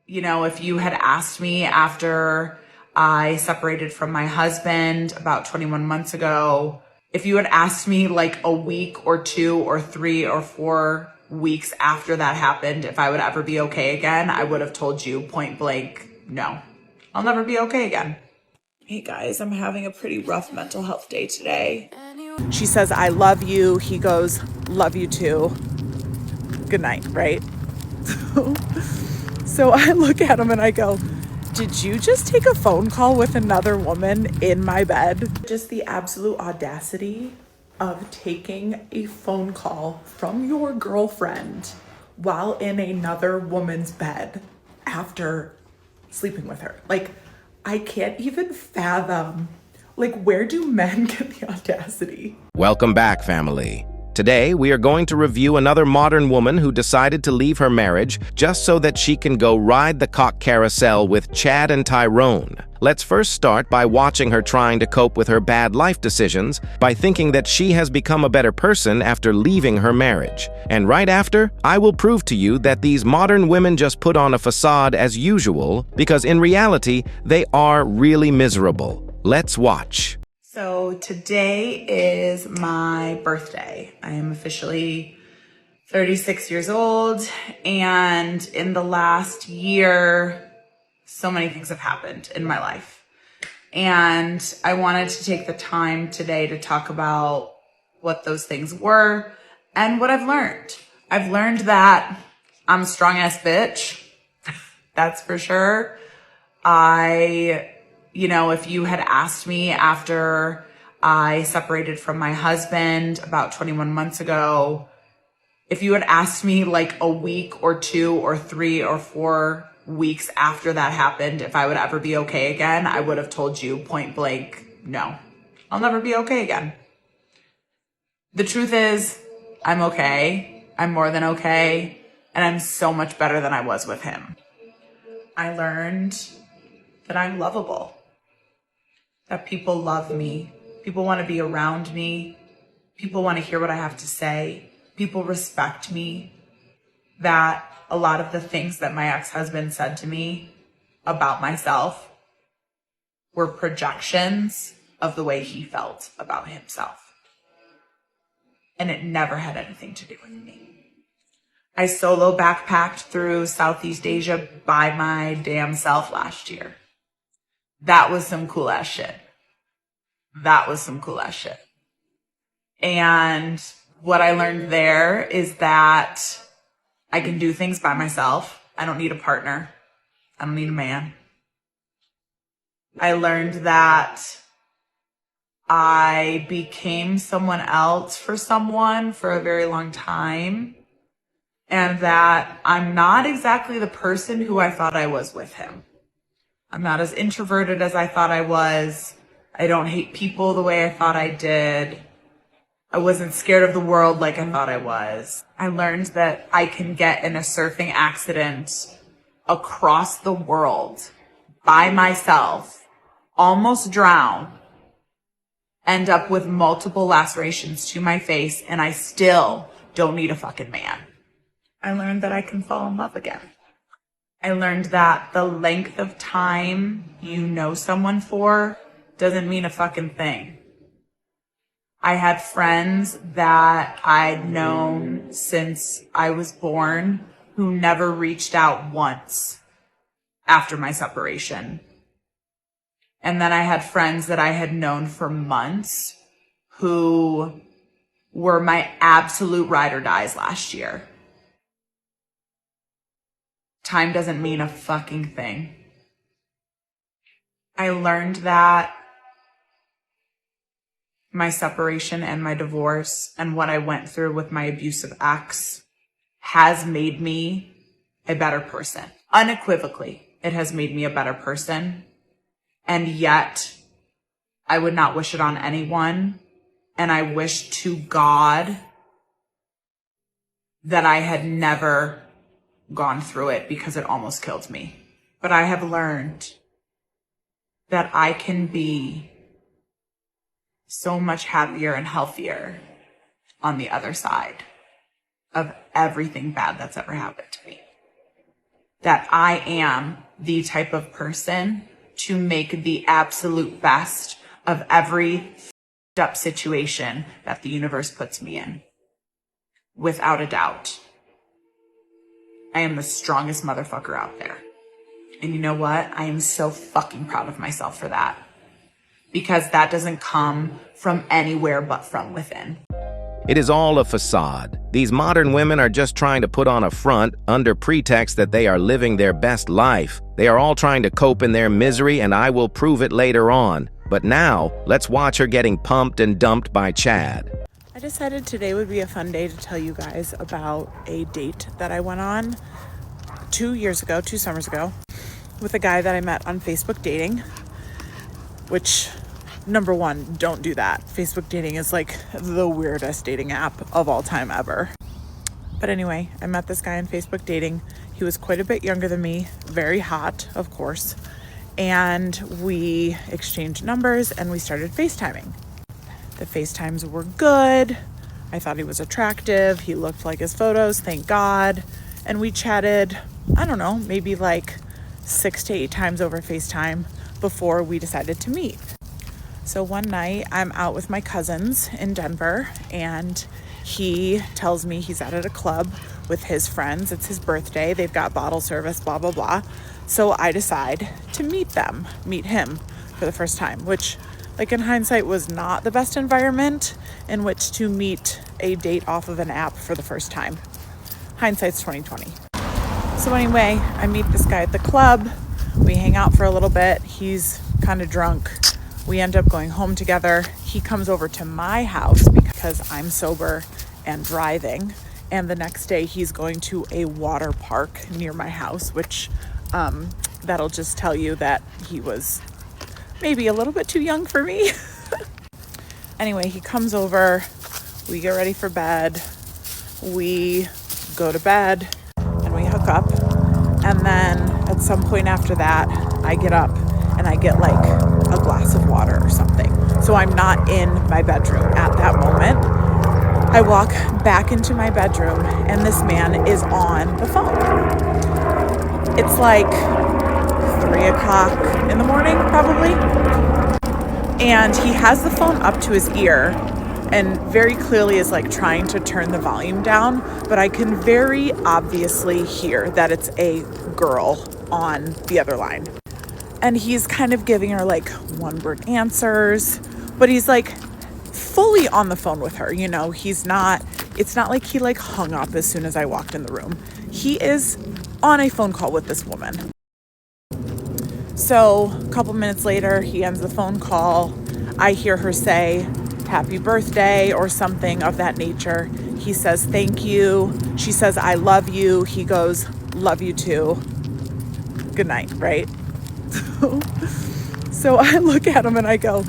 If you had asked me after I separated from my husband about 21 months ago, if you had asked me like a week or 2 or 3 or 4 weeks after that happened, if I would ever be okay again, I would have told you point blank, no, I'll never be okay again. Hey guys, I'm having a pretty rough mental health day today. She says, I love you. He goes, love you too. Good night, right? So I look at him and I go, did you just take a phone call with another woman in my bed? Just the absolute audacity of taking a phone call from your girlfriend while in another woman's bed after sleeping with her. Like, I can't even fathom, like, where do men get the audacity? Welcome back, family. Today, we are going to review another modern woman who decided to leave her marriage just so that she can go ride the cock carousel with Chad and Tyrone. Let's first start by watching her trying to cope with her bad life decisions by thinking that she has become a better person after leaving her marriage. And right after, I will prove to you that these modern women just put on a facade as usual because in reality, they are really miserable. Let's watch. So today is my birthday. I am officially 36 years old, and in the last year, so many things have happened in my life. And I wanted to take the time today to talk about what those things were and what I've learned. I've learned that I'm a strong-ass bitch. That's for sure. If you had asked me after I separated from my husband about 21 months ago, if you had asked me like a week or 2 or 3 or 4 weeks after that happened, if I would ever be okay again, I would have told you point blank, no, I'll never be okay again. The truth is, I'm okay. I'm more than okay. And I'm so much better than I was with him. I learned that I'm lovable. That people love me. People want to be around me. People want to hear what I have to say. People respect me. That a lot of the things that my ex-husband said to me about myself were projections of the way he felt about himself. And it never had anything to do with me. I solo backpacked through Southeast Asia by my damn self last year. That was some cool ass shit. And what I learned there is that I can do things by myself. I don't need a partner. I don't need a man. I learned that I became someone else for someone for a very long time. And that I'm not exactly the person who I thought I was with him. I'm not as introverted as I thought I was. I don't hate people the way I thought I did. I wasn't scared of the world like I thought I was. I learned that I can get in a surfing accident across the world by myself, almost drown, end up with multiple lacerations to my face, and I still don't need a fucking man. I learned that I can fall in love again. I learned that the length of time you know someone for doesn't mean a fucking thing. I had friends that I'd known since I was born who never reached out once after my separation. And then I had friends that I had known for months who were my absolute ride or dies last year. Time doesn't mean a fucking thing. I learned that my separation and my divorce and what I went through with my abusive ex has made me a better person. Unequivocally, it has made me a better person. And yet, I would not wish it on anyone. And I wish to God that I had never gone through it because it almost killed me. But I have learned that I can be so much happier and healthier on the other side of everything bad that's ever happened to me. that I am the type of person to make the absolute best of every f***ed up situation that the universe puts me in. Without a doubt. I am the strongest motherfucker out there. And you know what? I am so fucking proud of myself for that. Because that doesn't come from anywhere but from within. It is all a facade. These modern women are just trying to put on a front under pretext that they are living their best life. They are all trying to cope in their misery, and I will prove it later on. But now, let's watch her getting pumped and dumped by Chad. I decided today would be a fun day to tell you guys about a date that I went on 2 summers ago, with a guy that I met on Facebook dating, which, number one, don't do that. Facebook dating is like the weirdest dating app of all time ever. But anyway, I met this guy on Facebook dating. He was quite a bit younger than me, very hot, of course. And we exchanged numbers and we started FaceTiming. The FaceTimes were good. I thought he was attractive. He looked like his photos, thank God. And we chatted, I don't know, maybe like 6 to 8 times over FaceTime before we decided to meet. So one night I'm out with my cousins in Denver, and he tells me he's out at a club with his friends. It's his birthday. They've got bottle service, blah, blah, blah. So I decide to meet him for the first time, which, like, in hindsight, was not the best environment in which to meet a date off of an app for the first time. Hindsight's 2020. So anyway, I meet this guy at the club. We hang out for a little bit. He's kind of drunk. We end up going home together. He comes over to my house because I'm sober and driving. And the next day he's going to a water park near my house, which that'll just tell you that he was maybe a little bit too young for me. Anyway, he comes over. We get ready for bed. We go to bed and we hook up. And then at some point after that, I get up and I get like a glass of water or something. So I'm not in my bedroom at that moment. I walk back into my bedroom and this man is on the phone. It's like 3 o'clock in the morning, probably. And he has the phone up to his ear and very clearly is like trying to turn the volume down, but I can very obviously hear that it's a girl on the other line. And he's kind of giving her like one-word answers, but he's like fully on the phone with her. You know, it's not like he like hung up as soon as I walked in the room. He is on a phone call with this woman. So a couple minutes later, he ends the phone call. I hear her say, "Happy birthday," or something of that nature. He says, "Thank you." She says, "I love you." He goes, "Love you too. Good night," right? So I look at him and I go,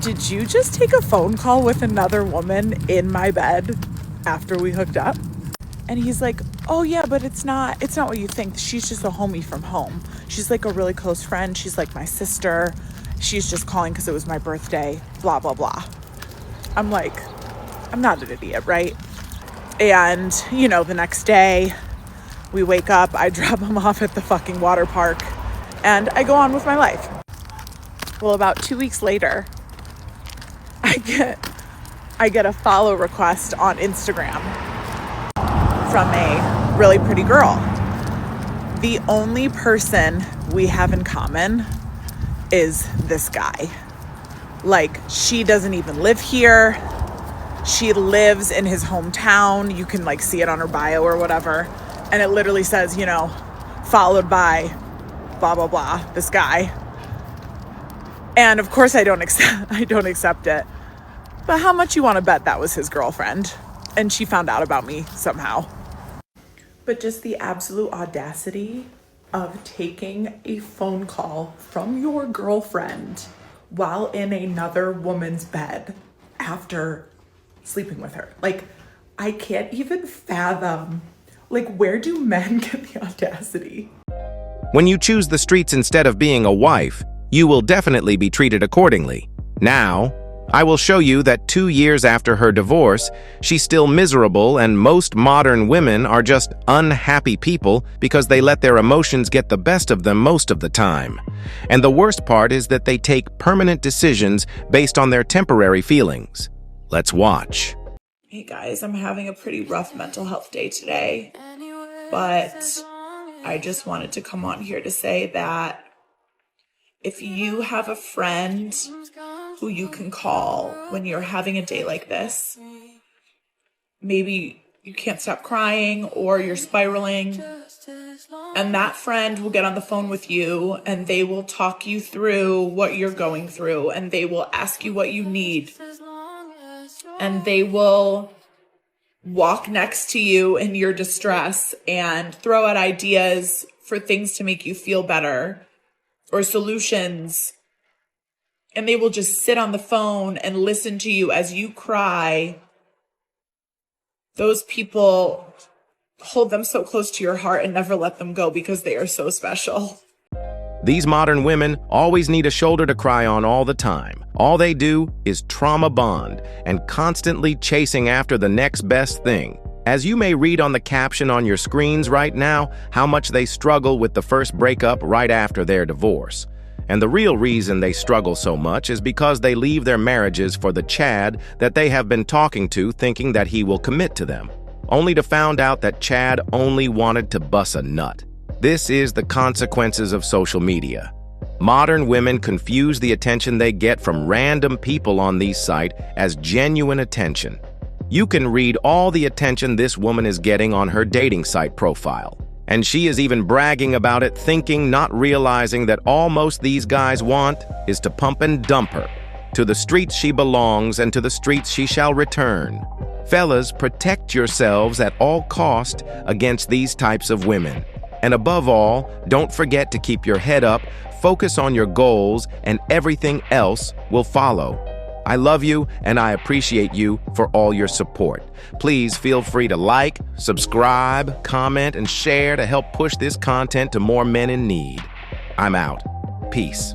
"Did you just take a phone call with another woman in my bed after we hooked up?" And he's like, "Oh yeah, but it's not what you think. She's just a homie from home. She's like a really close friend. She's like my sister. She's just calling because it was my birthday, blah, blah, blah." I'm like, I'm not an idiot, right? And, you know, the next day we wake up, I drop him off at the fucking water park and I go on with my life. Well, about 2 weeks later, I get a follow request on Instagram from a really pretty girl. The only person we have in common is this guy. Like, she doesn't even live here. She lives in his hometown. You can like see it on her bio or whatever. And it literally says, you know, followed by blah, blah, blah, this guy. And of course I don't accept it. But how much you want to bet that was his girlfriend? And she found out about me somehow. But just the absolute audacity of taking a phone call from your girlfriend while in another woman's bed after sleeping with her. Like, I can't even fathom, like, where do men get the audacity? When you choose the streets instead of being a wife, you will definitely be treated accordingly. Now, I will show you that 2 years after her divorce, she's still miserable, and most modern women are just unhappy people because they let their emotions get the best of them most of the time. And the worst part is that they take permanent decisions based on their temporary feelings. Let's watch. Hey guys, I'm having a pretty rough mental health day today, but I just wanted to come on here to say that if you have a friend who you can call when you're having a day like this, maybe you can't stop crying or you're spiraling, and that friend will get on the phone with you and they will talk you through what you're going through, and they will ask you what you need, and they will walk next to you in your distress and throw out ideas for things to make you feel better or solutions. And they will just sit on the phone and listen to you as you cry. Those people, hold them so close to your heart and never let them go because they are so special. These modern women always need a shoulder to cry on all the time. All they do is trauma bond and constantly chasing after the next best thing. As you may read on the caption on your screens right now, how much they struggle with the first breakup right after their divorce. And the real reason they struggle so much is because they leave their marriages for the Chad that they have been talking to, thinking that he will commit to them, only to find out that Chad only wanted to bust a nut. This is the consequences of social media. Modern women confuse the attention they get from random people on these sites as genuine attention. You can read all the attention this woman is getting on her dating site profile. And she is even bragging about it, thinking, not realizing that all most these guys want is to pump and dump her. To the streets she belongs, and to the streets she shall return. Fellas, protect yourselves at all cost against these types of women. And above all, don't forget to keep your head up, focus on your goals, and everything else will follow. I love you, and I appreciate you for all your support. Please feel free to like, subscribe, comment, and share to help push this content to more men in need. I'm out. Peace.